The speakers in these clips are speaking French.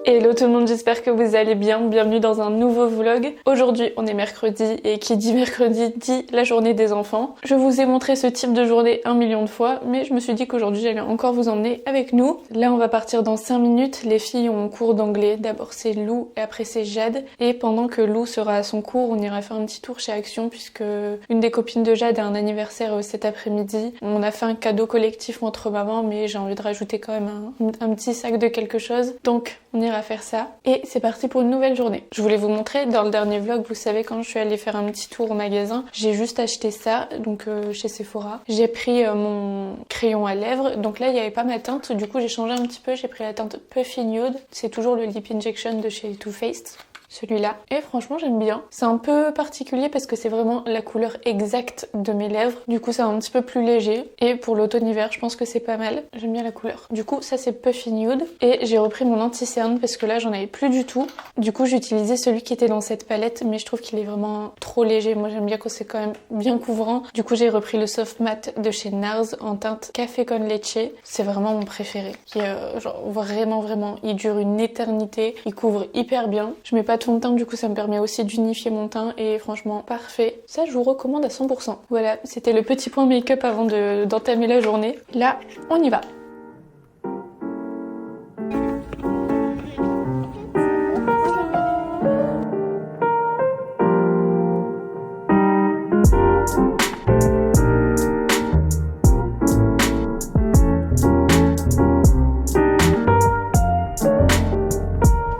Hello tout le monde, j'espère que vous allez bien, bienvenue dans un nouveau vlog. Aujourd'hui on est mercredi et qui dit mercredi dit la journée des enfants. Je vous ai montré ce type de journée 1 million de fois, mais je me suis dit qu'aujourd'hui j'allais encore vous emmener avec nous. Là on va partir dans 5 minutes, les filles ont cours d'anglais, d'abord c'est Lou et après c'est Jade. Et pendant que Lou sera à son cours, on ira faire un petit tour chez Action puisque une des copines de Jade a un anniversaire cet après-midi. On a fait un cadeau collectif entre mamans, mais j'ai envie de rajouter quand même un petit sac de quelque chose. Donc on ira faire ça et c'est parti pour une nouvelle journée. Je voulais vous montrer dans le dernier vlog, vous savez, quand je suis allée faire un petit tour au magasin, j'ai juste acheté ça, donc chez Sephora. J'ai pris mon crayon à lèvres, donc là il n'y avait pas ma teinte, du coup j'ai changé un petit peu, j'ai pris la teinte Puffy Nude, c'est toujours le Lip Injection de chez Too Faced. Celui-là. Et franchement j'aime bien. C'est un peu particulier parce que c'est vraiment la couleur exacte de mes lèvres. Du coup c'est un petit peu plus léger. Et pour l'automne-hiver je pense que c'est pas mal. J'aime bien la couleur. Du coup ça c'est Puffy Nude. Et j'ai repris mon anti-cerne parce que là j'en avais plus du tout. Du coup j'ai utilisé celui qui était dans cette palette. Mais je trouve qu'il est vraiment trop léger. Moi j'aime bien quand c'est quand même bien couvrant. Du coup j'ai repris le Soft Matte de chez NARS en teinte Café con Leche. C'est vraiment mon préféré. Qui est genre vraiment il dure une éternité. Il couvre hyper bien. Je mets pas de fond de teint, du coup ça me permet aussi d'unifier mon teint et franchement parfait. Ça je vous recommande à 100%. Voilà, c'était le petit point make-up avant d'entamer la journée. Là, on y va.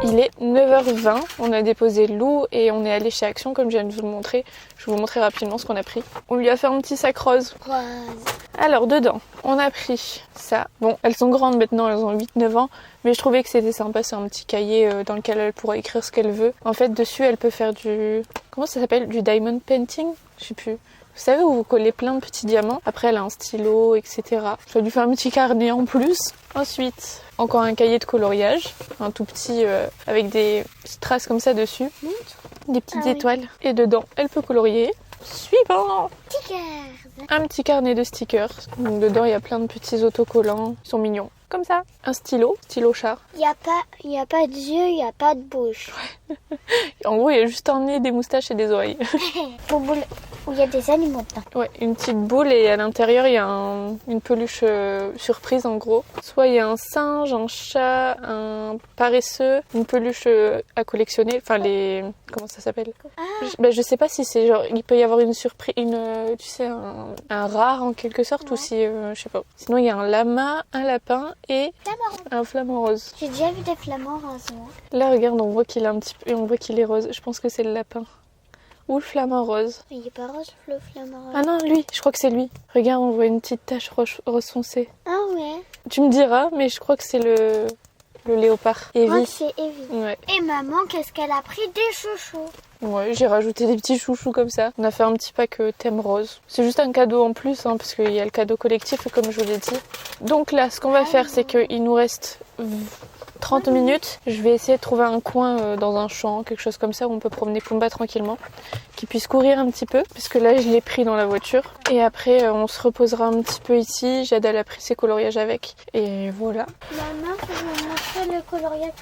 Il est 9h20, on a déposé Lou et on est allé chez Action comme je viens de vous le montrer. Je vais vous montrer rapidement ce qu'on a pris. On lui a fait un petit sac rose. Alors dedans, on a pris ça. Bon, elles sont grandes maintenant, elles ont 8-9 ans, mais je trouvais que c'était sympa, c'est un petit cahier dans lequel elle pourra écrire ce qu'elle veut. En fait, dessus, elle peut faire du... Comment ça s'appelle? Du diamond painting? Je sais plus. Vous savez où vous collez plein de petits diamants. Après elle a un stylo, etc. Je vais lui faire un petit carnet en plus. Ensuite, encore un cahier de coloriage. Un tout petit avec des strass comme ça dessus. Des petites étoiles. Et dedans, elle peut colorier. Suivant! Stickers. Un petit carnet de stickers. Donc dedans, il y a plein de petits autocollants. Ils sont mignons. Comme ça. Un stylo chat. Il y a pas d'yeux, il y a pas de bouche. En gros, il y a juste un nez, des moustaches et des oreilles. Où il y a des animaux dedans. Ouais, une petite boule et à l'intérieur il y a une peluche surprise en gros. Soit il y a un singe, un chat, un paresseux, une peluche à collectionner. Enfin les... Comment ça s'appelle? Je sais pas si c'est genre... Il peut y avoir une surprise, tu sais, un rare en quelque sorte, ou si... je sais pas. Sinon il y a un lama, un lapin et un flamant rose. J'ai déjà vu des flamants roses. Là regarde, on voit qu'il a un petit peu... On voit qu'il est rose. Je pense que c'est le lapin. Ou le flamant rose. Mais il est pas rose, le flamant rose. Ah non, lui, je crois que c'est lui. Regarde, on voit une petite tache rose foncé. Ah ouais. Tu me diras, mais je crois que c'est le léopard. Je crois Evie. que c'est Evie. Ouais. Et maman, qu'est-ce qu'elle a pris? Des chouchous. Ouais, j'ai rajouté des petits chouchous comme ça. On a fait un petit pack thème rose. C'est juste un cadeau en plus, hein, parce qu'il y a le cadeau collectif, comme je vous l'ai dit. Donc là, ce qu'on va faire, c'est qu'il nous reste 30 minutes. Je vais essayer de trouver un coin dans un champ, quelque chose comme ça, où on peut promener Pumba tranquillement, qu'il puisse courir un petit peu, puisque là je l'ai pris dans la voiture. Et après on se reposera un petit peu ici. Jade elle a pris ses coloriages avec. Et voilà. Maman, je vais vous montrer le coloriage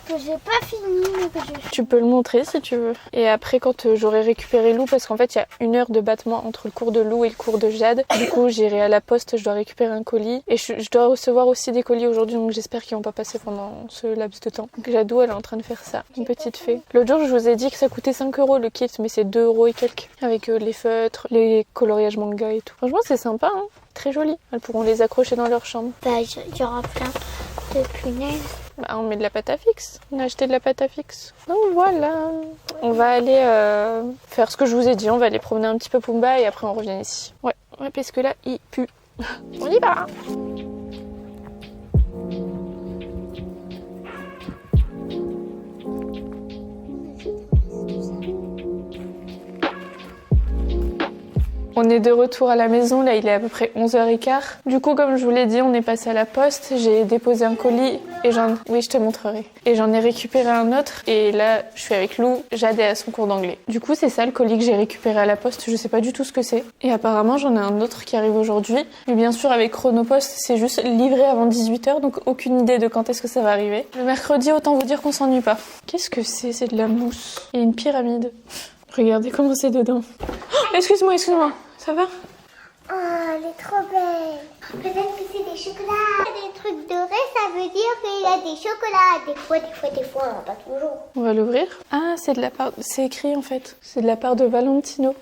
que j'ai pas fini, mais que j'ai... Tu peux le montrer si tu veux. Et après quand j'aurai récupéré Lou, parce qu'en fait il y a 1 heure de battement entre le cours de Lou et le cours de Jade. Du coup j'irai à la poste, je dois récupérer un colis. Et je dois recevoir aussi des colis aujourd'hui, donc j'espère qu'ils vont pas passer pendant ce laps de temps. Donc Jadou elle est en train de faire ça, une petite fée. L'autre jour je vous ai dit que ça coûtait 5 € le kit, mais c'est 2 € et quelques. Avec les feutres, les coloriages manga et tout. Franchement c'est sympa, hein. Très joli. Elles pourront les accrocher dans leur chambre. Bah, il y aura plein de punaises. Bah, on met de la pâte à fixe. On a acheté de la pâte à fixe. Donc voilà. On va aller faire ce que je vous ai dit. On va aller promener un petit peu Pumba et après on revient ici. Ouais, parce que là, il pue. On y va. On est de retour à la maison, là il est à peu près 11h15. Du coup comme je vous l'ai dit, on est passé à la poste, j'ai déposé un colis et oui je te montrerai. Et j'en ai récupéré un autre et là je suis avec Lou, Jade est à son cours d'anglais. Du coup c'est ça le colis que j'ai récupéré à la poste, je sais pas du tout ce que c'est. Et apparemment j'en ai un autre qui arrive aujourd'hui. Mais bien sûr avec Chronopost c'est juste livré avant 18h donc aucune idée de quand est-ce que ça va arriver. Le mercredi autant vous dire qu'on s'ennuie pas. Qu'est-ce que c'est? C'est de la mousse. Il y a une pyramide. Regardez comment c'est dedans. Oh, excuse-moi, ça va? Oh, elle est trop belle. Peut-être que c'est des chocolats. Des trucs dorés, ça veut dire qu'il y a des chocolats. Des fois, pas toujours. On va l'ouvrir. Ah, c'est de la part... C'est écrit en fait. C'est de la part de Valentino.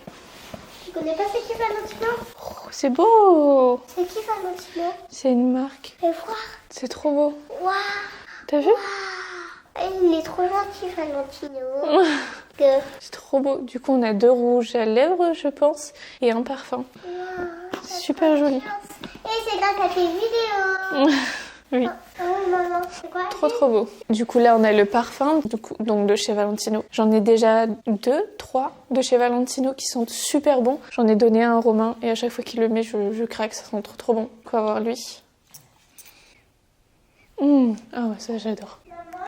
Tu connais pas c'est qui Valentino? Oh, c'est beau. C'est qui Valentino? C'est une marque. Fais voir. C'est trop beau. Waouh. T'as vu? Il est trop gentil, Valentino. C'est trop beau. Du coup, on a 2 rouges à lèvres, je pense, et un parfum. Wow, super joli. Et c'est grâce à tes vidéos. Oui. Oh, maman, c'est quoi? Trop beau. Du coup, là, on a le parfum, donc de chez Valentino. J'en ai déjà 3 de chez Valentino qui sont super bons. J'en ai donné un à Romain et à chaque fois qu'il le met, je craque. Ça sent trop bon. On va voir lui. Ah ouais, ça j'adore.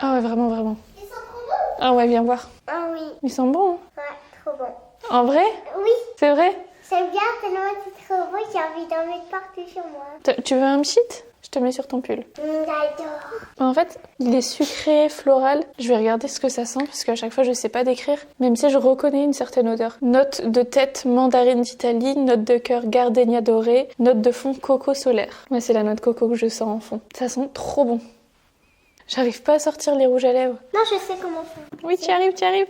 Ah ouais, vraiment. Ils sont trop bons. Ah ouais, viens voir. Ah oui. Ils sont bons, hein? Ouais, trop bons. En vrai? Oui. C'est vrai? J'aime bien tellement c'est trop beau, j'ai envie d'en mettre partout sur moi. Tu veux un pchit? Je te mets sur ton pull. J'adore. En fait, il est sucré, floral. Je vais regarder ce que ça sent parce qu'à chaque fois, je sais pas décrire. Même si je reconnais une certaine odeur. Note de tête mandarine d'Italie, note de cœur gardenia doré, note de fond coco solaire. Ouais, c'est la note coco que je sens en fond. Ça sent trop bon. J'arrive pas à sortir les rouges à lèvres. Non, je sais comment faire. Oui, tu y arrives.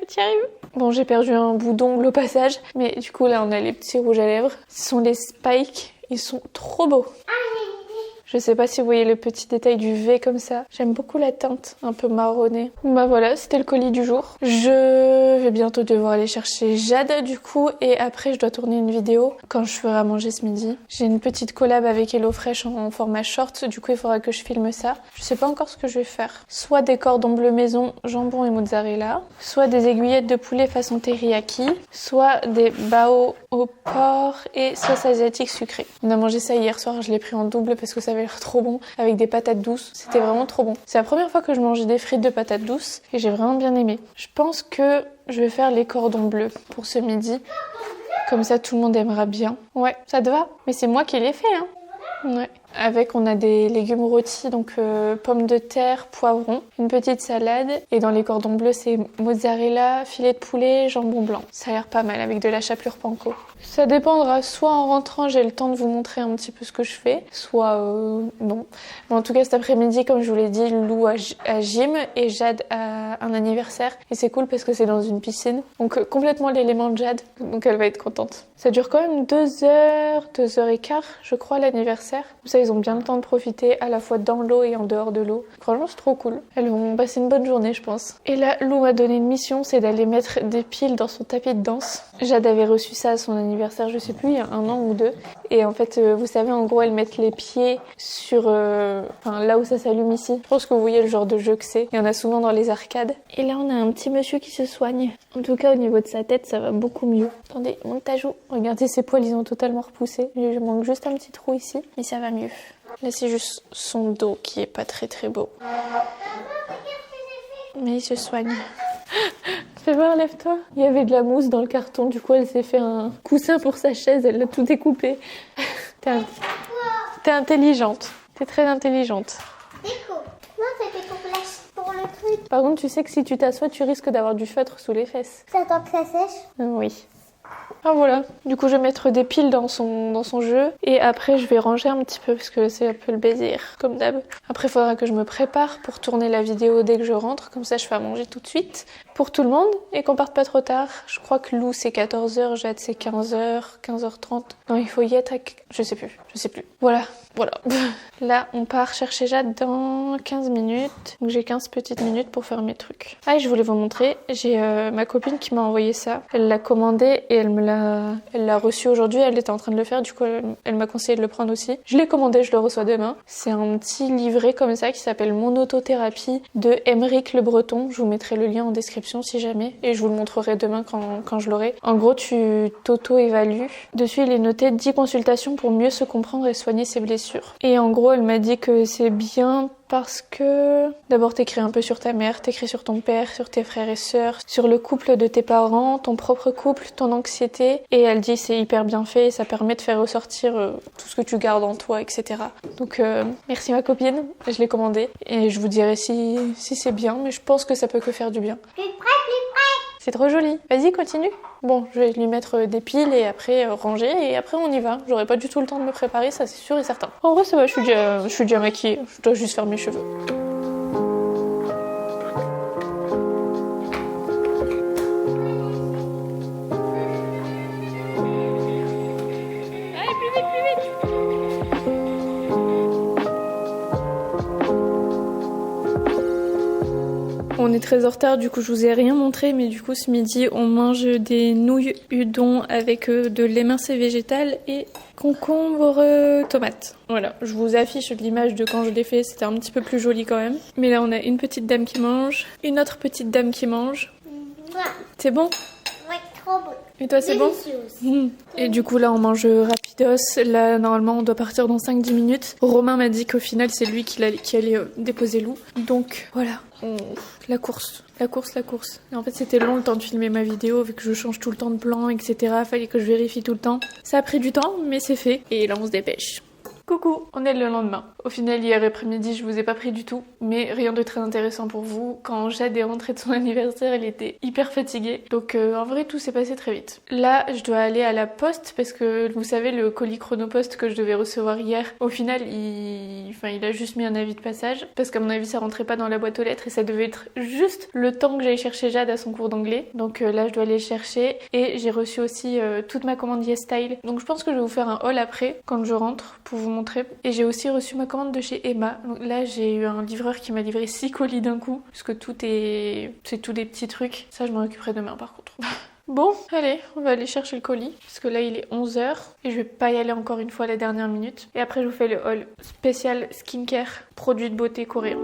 Bon, j'ai perdu un bout d'ongle au passage. Mais du coup, là, on a les petits rouges à lèvres. Ce sont les Spike. Ils sont trop beaux. Ah, j'ai une idée. Je sais pas si vous voyez le petit détail du V comme ça. J'aime beaucoup la teinte, un peu marronnée. Bah voilà, c'était le colis du jour. Je vais bientôt devoir aller chercher Jade du coup. Et après, je dois tourner une vidéo quand je ferai à manger ce midi. J'ai une petite collab avec HelloFresh en format short. Du coup, il faudra que je filme ça. Je sais pas encore ce que je vais faire. Soit des cordons bleus maison, jambon et mozzarella. Soit des aiguillettes de poulet façon teriyaki. Soit des bao au porc et sauce asiatique sucrée. On a mangé ça hier soir. Je l'ai pris en double parce que ça avait l'air trop bon. Avec des patates douces. C'était vraiment trop bon. C'est la première fois que je mangeais des frites de patates douces. Et j'ai vraiment bien aimé. Je pense que je vais faire les cordons bleus pour ce midi. Comme ça, tout le monde aimera bien. Ouais, ça te va? Mais c'est moi qui l'ai fait, hein. Ouais. Avec, on a des légumes rôtis, donc pommes de terre, poivrons, une petite salade. Et dans les cordons bleus, c'est mozzarella, filet de poulet, jambon blanc. Ça a l'air pas mal avec de la chapelure panko. Ça dépendra. Soit en rentrant, j'ai le temps de vous montrer un petit peu ce que je fais, soit non. Mais en tout cas, cet après-midi, comme je vous l'ai dit, Lou a gym et Jade a un anniversaire. Et c'est cool parce que c'est dans une piscine. Donc complètement l'élément de Jade. Donc elle va être contente. Ça dure quand même 2 heures, 2 heures et quart, je crois, l'anniversaire. Comme ça, ils ont bien le temps de profiter à la fois dans l'eau et en dehors de l'eau. Franchement, c'est trop cool. Elles vont passer une bonne journée, je pense. Et là, Lou m'a donné une mission, c'est d'aller mettre des piles dans son tapis de danse. Jade avait reçu ça à son anniversaire, je sais plus, il y a 1 an ou 2. Et en fait, vous savez, en gros, elles mettent les pieds sur... là où ça s'allume ici. Je pense que vous voyez le genre de jeu que c'est. Il y en a souvent dans les arcades. Et là, on a un petit monsieur qui se soigne. En tout cas, au niveau de sa tête, ça va beaucoup mieux. Attendez, monte ta joue. Regardez, ses poils, ils ont totalement repoussé. Il manque juste un petit trou ici. Mais ça va mieux. Là, c'est juste son dos qui est pas très très beau. Mais il se soigne. Fais voir, lève-toi. Il y avait de la mousse dans le carton, du coup elle s'est fait un coussin pour sa chaise, elle l'a tout découpé. T'es intelligente. T'es très intelligente. Déco. Non, c'était pour le truc. Par contre, tu sais que si tu t'assois, tu risques d'avoir du feutre sous les fesses. Ça attend que ça sèche. Oui. Ah voilà, du coup je vais mettre des piles dans son jeu et après je vais ranger un petit peu parce que c'est un peu le baiser comme d'hab. Après il faudra que je me prépare pour tourner la vidéo dès que je rentre, comme ça je fais à manger tout de suite pour tout le monde et qu'on parte pas trop tard. Je crois que Lou c'est 14h, Jade c'est 15h, 15h30. Non, il faut y être à... Je sais plus. Voilà. Là, on part chercher Jade dans 15 minutes. Donc j'ai 15 petites minutes pour faire mes trucs. Ah, et je voulais vous montrer, j'ai ma copine qui m'a envoyé ça. Elle l'a commandé et elle l'a reçu aujourd'hui, elle était en train de le faire, du coup elle m'a conseillé de le prendre aussi. Je l'ai commandé, je le reçois demain. C'est un petit livret comme ça qui s'appelle Mon autothérapie de Aymeric Le Breton. Je vous mettrai le lien en description si jamais et je vous le montrerai demain quand je l'aurai. En gros, tu t'auto-évalues. Dessus, il est noté 10 consultations pour mieux se comprendre et soigner ses blessures. Et en gros, elle m'a dit que c'est bien parce que d'abord t'écris un peu sur ta mère, t'écris sur ton père, sur tes frères et sœurs, sur le couple de tes parents, ton propre couple, ton anxiété. Et elle dit c'est hyper bien fait et ça permet de faire ressortir tout ce que tu gardes en toi, etc. Donc merci ma copine, je l'ai commandé et je vous dirai si c'est bien, mais je pense que ça peut que faire du bien. Plus près. C'est trop joli. Vas-y, continue. Bon, je vais lui mettre des piles et après ranger et après on y va. J'aurai pas du tout le temps de me préparer, ça c'est sûr et certain. En vrai ça va, je suis déjà maquillée. Je dois juste faire mes cheveux. Allez, plus vite. On est très en retard, du coup je vous ai rien montré, mais du coup ce midi on mange des nouilles udon avec de l'émincé végétal et concombre tomate. Voilà, je vous affiche l'image de quand je l'ai fait, c'était un petit peu plus joli quand même. Mais là on a une petite dame qui mange, une autre petite dame qui mange. C'est bon? Ouais, trop bon. Et toi c'est bon? Et du coup là on mange rapidos, là normalement on doit partir dans 5-10 minutes. Romain m'a dit qu'au final c'est lui qui allait déposer Lou. Donc voilà, la course. Et en fait c'était long le temps de filmer ma vidéo vu que je change tout le temps de plan, etc. Fallait que je vérifie tout le temps. Ça a pris du temps mais c'est fait et là on se dépêche. Coucou, on est le lendemain. Au final, hier après-midi, je vous ai pas pris du tout, mais rien de très intéressant pour vous. Quand Jade est rentrée de son anniversaire, elle était hyper fatiguée. Donc en vrai, tout s'est passé très vite. Là, je dois aller à la poste parce que vous savez, le colis Chronopost que je devais recevoir hier, au final, il a juste mis un avis de passage parce qu'à mon avis, ça rentrait pas dans la boîte aux lettres et ça devait être juste le temps que j'aille chercher Jade à son cours d'anglais. Donc là, je dois aller le chercher et j'ai reçu aussi toute ma commande YesStyle. Donc je pense que je vais vous faire un haul après quand je rentre pour vous montrer. Et j'ai aussi reçu ma commande de chez Emma. Donc là j'ai eu un livreur qui m'a livré 6 colis d'un coup. Parce que c'est tous des petits trucs. Ça je m'en occuperai demain par contre. Bon, allez, on va aller chercher le colis. Parce que là il est 11h. Et je vais pas y aller encore une fois à la dernière minute. Et après je vous fais le haul spécial skincare, produits de beauté coréens.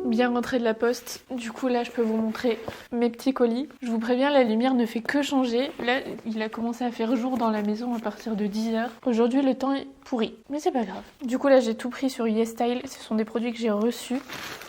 Bien rentré de la poste, du coup là je peux vous montrer mes petits colis. Je vous préviens, la lumière ne fait que changer. Là il a commencé à faire jour dans la maison à partir de 10h. Aujourd'hui le temps est pourri, mais c'est pas grave. Du coup là j'ai tout pris sur YesStyle, ce sont des produits que j'ai reçus,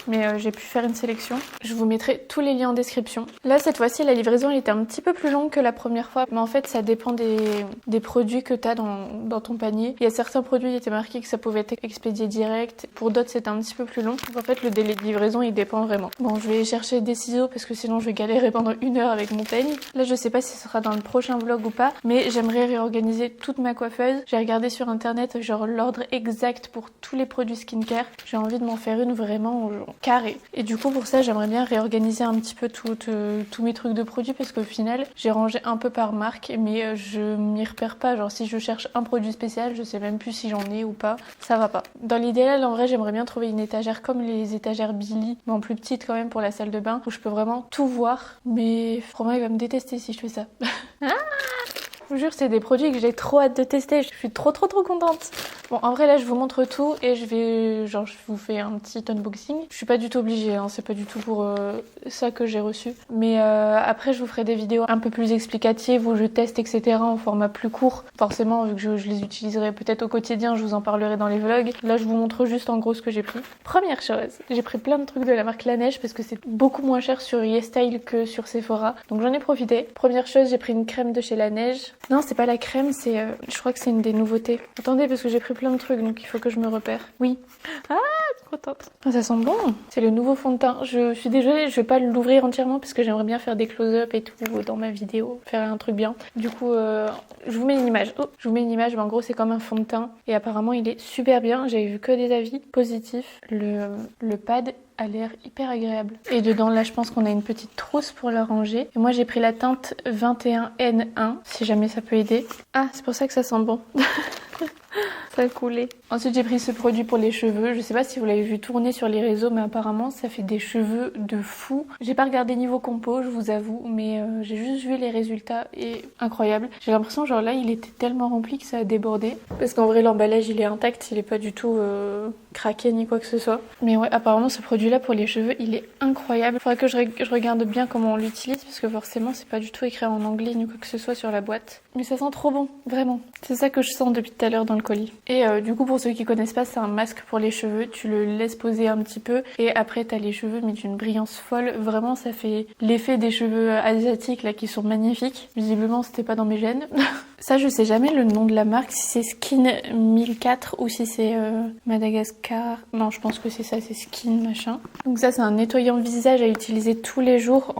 mais j'ai pu faire une sélection. Je vous mettrai tous les liens en description. Là cette fois-ci la livraison elle était un petit peu plus longue que la première fois, mais en fait ça dépend des produits que tu as dans ton panier. Il y a certains produits, il était marqué que ça pouvait être expédié direct, pour d'autres c'était un petit peu plus long. Donc en fait le délai de livraison il dépend vraiment. Bon, je vais chercher des ciseaux parce que sinon je vais galérer pendant 1 heure avec mon peigne. Là je sais pas si ce sera dans le prochain vlog ou pas, mais j'aimerais réorganiser toute ma coiffeuse. J'ai regardé sur internet genre l'ordre exact pour tous les produits skincare. J'ai envie de m'en faire une vraiment carrée. Et du coup pour ça j'aimerais bien réorganiser un petit peu tous mes trucs de produits parce qu'au final j'ai rangé un peu par marque, mais je m'y repère pas. Genre si je cherche un produit spécial, je sais même plus si j'en ai ou pas. Ça va pas. Dans l'idéal en vrai j'aimerais bien trouver une étagère comme les étagères Billy, mais en plus petite quand même pour la salle de bain, où je peux vraiment tout voir. Mais Romain il va me détester si je fais ça. Je vous jure, c'est des produits que j'ai trop hâte de tester. Je suis trop contente. Bon, en vrai, là, je vous montre tout et je vous fais un petit unboxing. Je suis pas du tout obligée, hein, c'est pas du tout pour ça que j'ai reçu. Mais après, je vous ferai des vidéos un peu plus explicatives où je teste, etc. en format plus court. Forcément, vu que je les utiliserai peut-être au quotidien, je vous en parlerai dans les vlogs. Là, je vous montre juste en gros ce que j'ai pris. Première chose, j'ai pris plein de trucs de la marque Laneige parce que c'est beaucoup moins cher sur YesStyle que sur Sephora. Donc j'en ai profité. Première chose, j'ai pris une crème de chez Laneige. Non, c'est pas la crème, c'est... je crois que c'est une des nouveautés. Attendez, parce que j'ai pris plein de trucs, donc il faut que je me repère. Oui. Ah, trop contente. Ah, ça sent bon. C'est le nouveau fond de teint. Je suis désolée, je vais pas l'ouvrir entièrement parce que j'aimerais bien faire des close-up et tout dans ma vidéo. Faire un truc bien. Du coup, je vous mets une image. Oh, je vous mets une image, mais en gros, c'est comme un fond de teint. Et apparemment, il est super bien. J'avais vu que des avis positifs. Le pad a l'air hyper agréable. Et dedans, là, je pense qu'on a une petite trousse pour le ranger. Et moi, j'ai pris la teinte 21N1, si jamais ça peut aider. Ah, c'est pour ça que ça sent bon. Ça a coulé. Ensuite, j'ai pris ce produit pour les cheveux. Je sais pas si vous l'avez vu tourner sur les réseaux, mais apparemment, ça fait des cheveux de fou. J'ai pas regardé niveau compo, je vous avoue, mais j'ai juste vu les résultats et incroyable. J'ai l'impression, genre là, il était tellement rempli que ça a débordé. Parce qu'en vrai, l'emballage, il est intact, il est pas du tout craqué ni quoi que ce soit. Mais ouais, apparemment, ce produit-là pour les cheveux, il est incroyable. Faudrait que je regarde bien comment on l'utilise, parce que forcément, c'est pas du tout écrit en anglais ni quoi que ce soit sur la boîte. Mais ça sent trop bon, vraiment. C'est ça que je sens depuis tout à l'heure dans le colis. Et du coup, pour ceux qui connaissent pas, c'est un masque pour les cheveux. Tu le laisses poser un petit peu et après t'as les cheveux mais d'une brillance folle. Vraiment, ça fait l'effet des cheveux asiatiques là qui sont magnifiques. Visiblement, c'était pas dans mes gènes. Ça, je sais jamais le nom de la marque, si c'est Skin 1004 ou si c'est Madagascar. Non, je pense que c'est ça, c'est Skin machin. Donc ça, c'est un nettoyant visage à utiliser tous les jours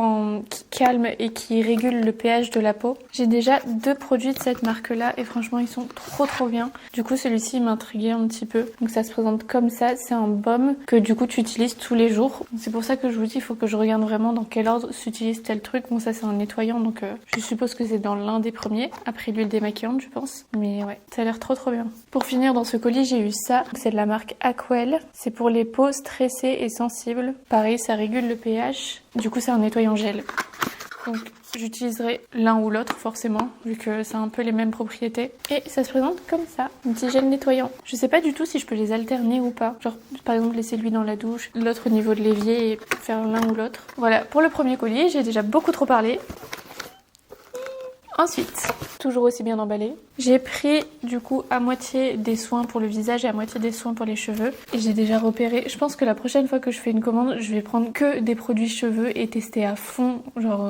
qui calme et qui régule le pH de la peau. J'ai déjà 2 produits de cette marque-là et franchement, ils sont trop bien. Du coup, celui-ci m'intriguait un petit peu. Donc ça se présente comme ça, c'est un baume que du coup tu utilises tous les jours. C'est pour ça que je vous dis, il faut que je regarde vraiment dans quel ordre s'utilise tel truc. Bon, ça c'est un nettoyant, donc je suppose que c'est dans l'un des premiers. Après l'huile démaquillante, je pense. Mais ouais, ça a l'air trop bien. Pour finir, dans ce colis, j'ai eu ça. C'est de la marque Aquel. C'est pour les peaux stressées et sensibles. Pareil, ça régule le pH. Du coup, c'est un nettoyant gel. Donc j'utiliserai l'un ou l'autre forcément, vu que c'est un peu les mêmes propriétés. Et ça se présente comme ça, un petit gel nettoyant. Je sais pas du tout si je peux les alterner ou pas. Genre par exemple laisser lui dans la douche, l'autre au niveau de l'évier et faire l'un ou l'autre. Voilà, pour le premier colis, j'ai déjà beaucoup trop parlé. Ensuite, toujours aussi bien emballé, j'ai pris du coup à moitié des soins pour le visage et à moitié des soins pour les cheveux. Et j'ai déjà repéré, je pense que la prochaine fois que je fais une commande, je vais prendre que des produits cheveux et tester à fond, genre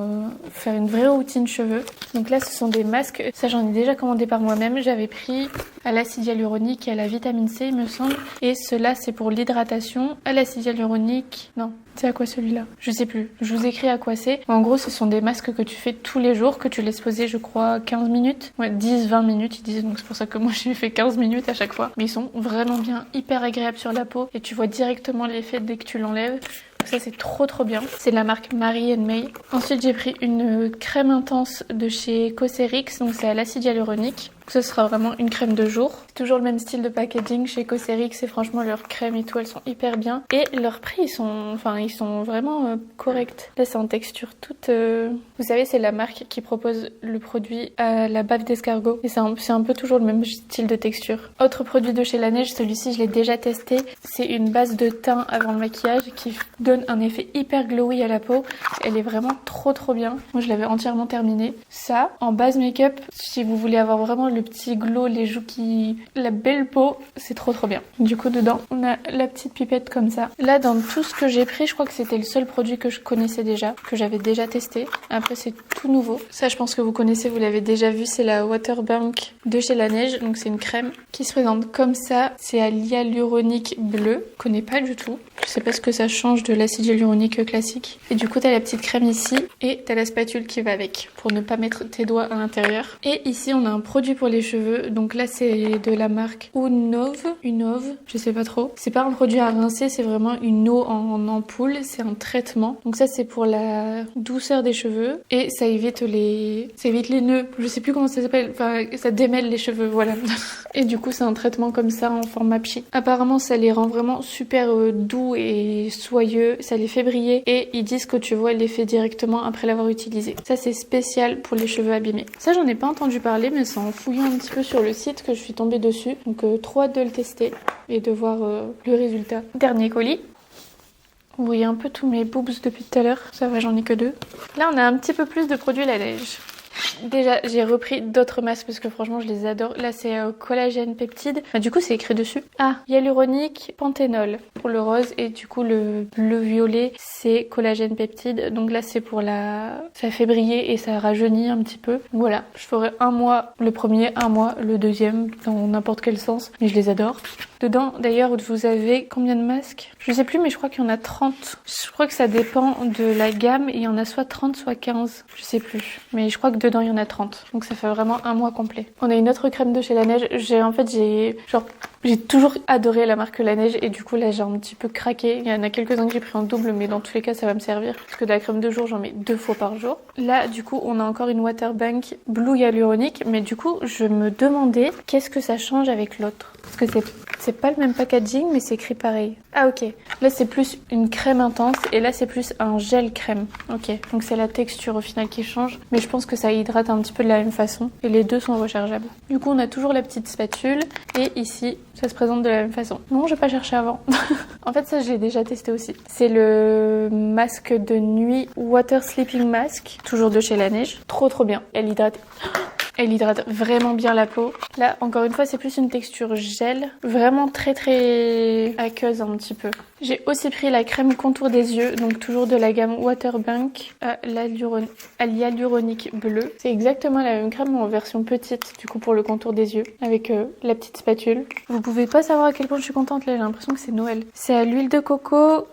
faire une vraie routine cheveux. Donc là ce sont des masques, ça j'en ai déjà commandé par moi-même. J'avais pris à l'acide hyaluronique et à la vitamine C il me semble. Et cela c'est pour l'hydratation, à l'acide hyaluronique, non. C'est à quoi celui-là? Je sais plus. Je vous écris à quoi c'est. En gros, ce sont des masques que tu fais tous les jours, que tu laisses poser, je crois, 15 minutes. Ouais, 10-20 minutes, ils disent. Donc c'est pour ça que moi, j'ai fait 15 minutes à chaque fois. Mais ils sont vraiment bien, hyper agréables sur la peau. Et tu vois directement l'effet dès que tu l'enlèves. Ça c'est trop bien. C'est de la marque Marie & May. Ensuite j'ai pris une crème intense de chez Cosrx, donc c'est à l'acide hyaluronique. Ce sera vraiment une crème de jour. C'est toujours le même style de packaging chez Cosrx et franchement leurs crèmes et tout elles sont hyper bien. Et leurs prix ils sont vraiment corrects. Là c'est en texture toute... Vous savez c'est la marque qui propose le produit à la bave d'escargot. Et c'est un peu toujours le même style de texture. Autre produit de chez La Neige, celui-ci je l'ai déjà testé. C'est une base de teint avant le maquillage qui donne un effet hyper glowy à la peau. Elle est vraiment trop bien. Moi je l'avais entièrement terminée. Ça, en base make-up, si vous voulez avoir vraiment le petit glow, les joues la belle peau, c'est trop bien. Du coup dedans, on a la petite pipette comme ça. Là dans tout ce que j'ai pris, je crois que c'était le seul produit que je connaissais déjà, que j'avais déjà testé. Après c'est tout nouveau. Ça je pense que vous connaissez, vous l'avez déjà vu, c'est la Water Bank de chez La Neige. Donc c'est une crème qui se présente comme ça. C'est à l'hyaluronique bleu. Je connais pas du tout. Je sais pas ce que ça change de l'acide hyaluronique classique. Et du coup t'as la petite crème ici et t'as la spatule qui va avec pour ne pas mettre tes doigts à l'intérieur. Et ici on a un produit pour les cheveux. Donc là c'est de la marque Unove, je sais pas trop. C'est pas un produit à rincer, c'est vraiment une eau en ampoule, c'est un traitement. Donc ça c'est pour la douceur des cheveux et ça évite les nœuds. Je sais plus comment ça s'appelle, enfin ça démêle les cheveux, voilà. Et du coup c'est un traitement comme ça en format pchi. Apparemment ça les rend vraiment super doux et soyeux, ça les fait briller et ils disent que tu vois l'effet directement après l'avoir utilisé. Ça c'est spécial pour les cheveux abîmés. Ça j'en ai pas entendu parler mais c'est en fouillant un petit peu sur le site que je suis tombée dessus. Donc trop hâte de le tester et de voir le résultat. Dernier colis. Vous voyez un peu tous mes boobs depuis tout à l'heure. Ça va, j'en ai que 2. Là on a un petit peu plus de produits La Neige. Déjà, j'ai repris d'autres masques parce que franchement, je les adore. Là, c'est collagène peptide. Du coup, c'est écrit dessus. Ah, hyaluronique, panthénol. pour le rose et du coup le bleu violet c'est collagène peptide. Donc là c'est pour ça fait briller et ça rajeunit un petit peu. Voilà, je ferai un mois le premier, un mois le deuxième dans n'importe quel sens, mais je les adore. Dedans d'ailleurs vous avez combien de masques? Je sais plus mais je crois qu'il y en a 30. Je crois que ça dépend de la gamme, il y en a soit 30 soit 15, je sais plus. Mais je crois que dedans il y en a 30. Donc ça fait vraiment un mois complet. On a une autre crème de chez La Neige. J'ai toujours adoré la marque La Neige et du coup là j'ai un petit peu craqué. Il y en a quelques-uns que j'ai pris en double mais dans tous les cas ça va me servir. Parce que de la crème de jour j'en mets 2 fois par jour. Là du coup on a encore une Waterbank Blue Hyaluronique mais du coup je me demandais qu'est-ce que ça change avec l'autre. Parce que c'est pas le même packaging mais c'est écrit pareil. Ah ok. Là c'est plus une crème intense et là c'est plus un gel crème. Ok. Donc c'est la texture au final qui change. Mais je pense que ça hydrate un petit peu de la même façon. Et les deux sont rechargeables. Du coup on a toujours la petite spatule. Et ici ça se présente de la même façon. Non, j'ai pas cherché avant. En fait ça j'ai déjà testé aussi. C'est le masque de nuit Water Sleeping Mask. Toujours de chez La Neige. Trop bien. Elle hydrate vraiment bien la peau. Là, encore une fois, c'est plus une texture gel. Vraiment très aqueuse un petit peu. J'ai aussi pris la crème contour des yeux, donc toujours de la gamme Waterbank à l'hyaluronique bleu. C'est exactement la même crème mais en version petite, du coup pour le contour des yeux, avec la petite spatule. Vous pouvez pas savoir à quel point je suis contente là, j'ai l'impression que c'est Noël. C'est à l'huile de coco,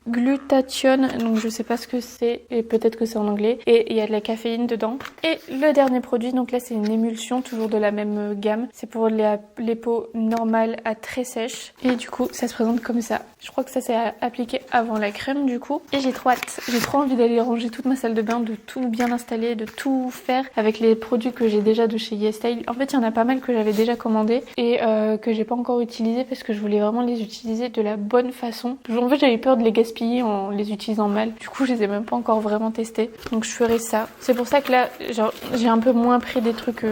glutathione, donc je sais pas ce que c'est, et peut-être que c'est en anglais. Et il y a de la caféine dedans. Et le dernier produit, donc là c'est une émulsion, toujours de la même gamme. C'est pour les peaux normales à très sèches. Et du coup, ça se présente comme ça. Je crois que ça c'est appliqué avant la crème du coup. Et j'ai trop hâte. J'ai trop envie d'aller ranger toute ma salle de bain, de tout bien installer, de tout faire avec les produits que j'ai déjà de chez YesStyle. En fait, il y en a pas mal que j'avais déjà commandé et que j'ai pas encore utilisé parce que je voulais vraiment les utiliser de la bonne façon. En fait, j'avais peur de les gaspiller en les utilisant mal. Du coup, je les ai même pas encore vraiment testés. Donc je ferai ça. C'est pour ça que là, genre, j'ai un peu moins pris des trucs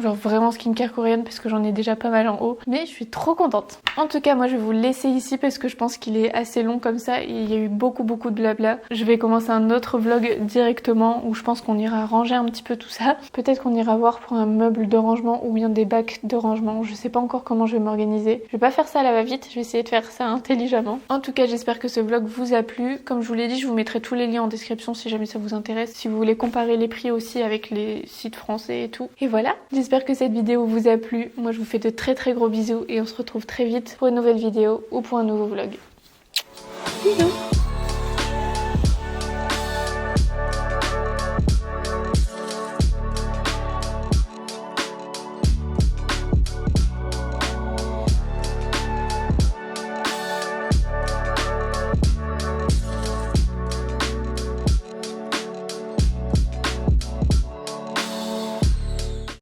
genre vraiment skincare coréenne parce que j'en ai déjà pas mal en haut. Mais je suis trop contente. En tout cas, moi, je vais vous laisser ici parce que je pense qu'il est assez long comme ça et il y a eu beaucoup de blabla. Je vais commencer un autre vlog directement où je pense qu'on ira ranger un petit peu tout ça. Peut-être qu'on ira voir pour un meuble de rangement ou bien des bacs de rangement. Je sais pas encore comment je vais m'organiser. Je vais pas faire ça à la va-vite, je vais essayer de faire ça intelligemment. En tout cas, j'espère que ce vlog vous a plu. Comme je vous l'ai dit, je vous mettrai tous les liens en description si jamais ça vous intéresse. Si vous voulez comparer les prix aussi avec les sites français et tout. Et voilà, j'espère que cette vidéo vous a plu. Moi, je vous fais de très gros bisous et on se retrouve très vite pour une nouvelle vidéo ou pour un nouveau vlog. Bisous.